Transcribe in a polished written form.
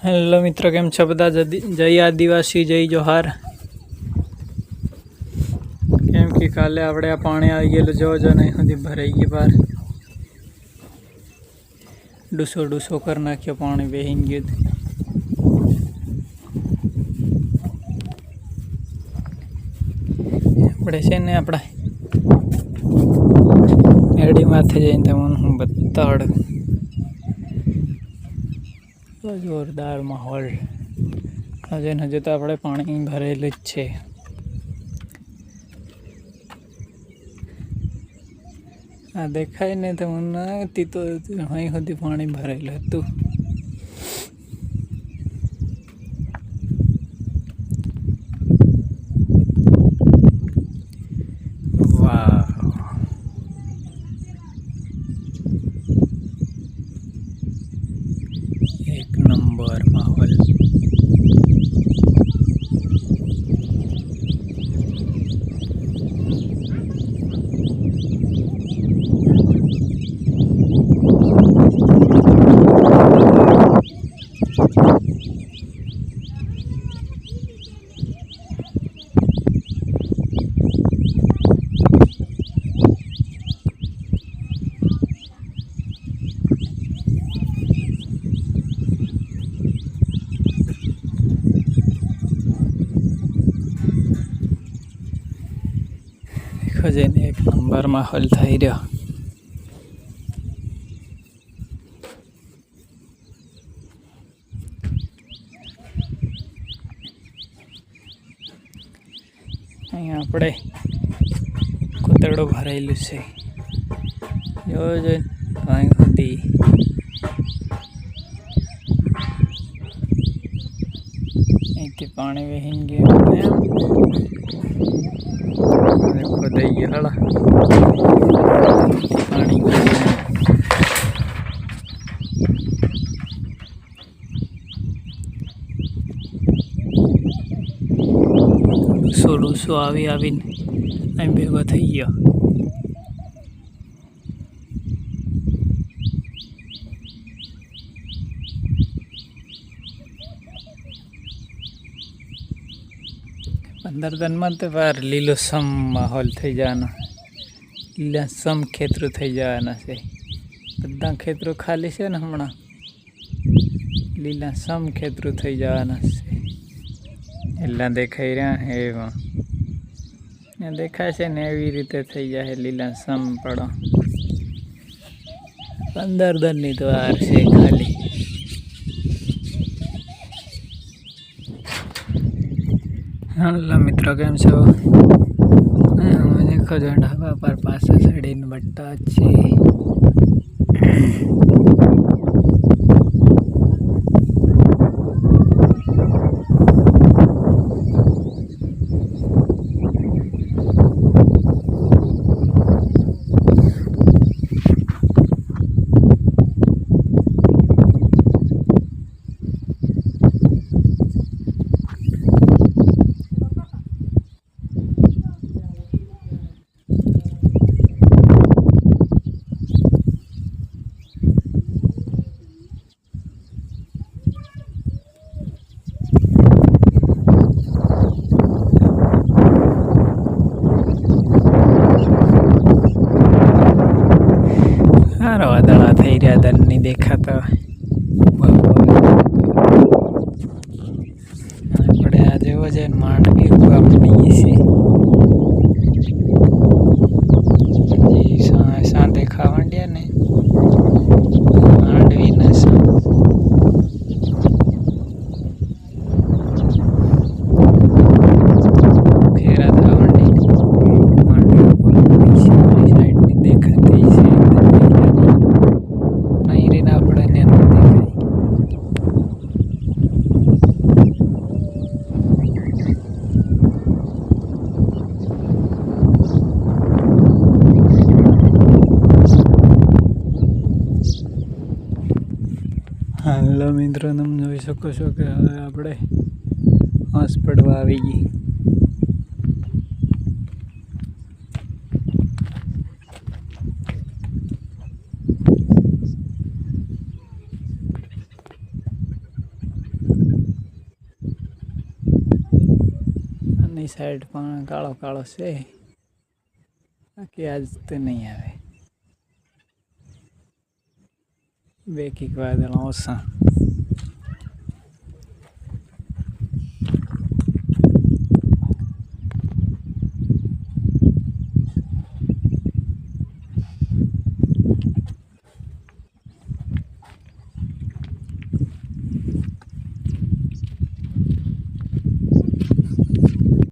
Hello મિત્રો, કેમ છો બધા? જય આદિવાસી, જય જોહાર. કેમ કે કાલે આપણે આ પાણી આવી ગયેલું જોજો નહીં સુધી ભરાઈ ગઈ બહાર. ડૂસો કરી નાખ્યો, પાણી વહેઈ ગયું. આપણે છે ને આપણા એડી માથે જઈને તમને હું બતાડ. જોરદાર માહોલ. હજુ તો આપણે પાણી ભરેલું જ છે. આ દેખાય ને તો નથી, તો અહીં સુધી પાણી ભરેલું હતું. વાહ, એક નંબર માહોલ. જઈને એક નંબર માહોલ થઈ રહ્યો. અહીંયા આપણે કોતરડો ભરાયેલું છે. જોજો અહીં સુધી અહીંથી પાણી વહીને ગયું. ખોદાઈ ગયો હળા પાણી. ડૂસો આવીને અહીં ભેગો થઈ ગયો. અંદર દનમાં તો વાર લીલોસમ માહોલ થઈ જવાનો. લીલાસમ ખેતરો થઈ જવાના છે. બધા ખેતરો ખાલી છે ને હમણાં લીલાસમ ખેતરો થઈ જવાના છે. એટલા દેખાઈ રહ્યા એમાં દેખાય છે ને એવી રીતે થઈ જાય લીલાસમ પડો. 15 દનની તો વાર છે ખાલી. હલો મિત્રો, કેમ છો? દેખો જો ઢાબા પર પાસે ચડીને બટ્ટા છે. વાદળા થઈ રહ્યા, દન નહીં દેખાતા. આપણે આ જેવો છે માંડવી ઉગવા માંડી છે. સાંજે ખાવા માંડ્યા ને માંડવીના ખેરા થવા માંડી. માંડવી સાઈડની દેખાતી છે. હાલો મિત્રો, તમે જોઈ શકો છો કે હવે આપણે હાંસ પડવા આવી ગઈ. ઉપરની સાઈડ પણ કાળો કાળો છે, બાકી આજ તો નહીં આવે. બે કીક વાદળ ઓછા.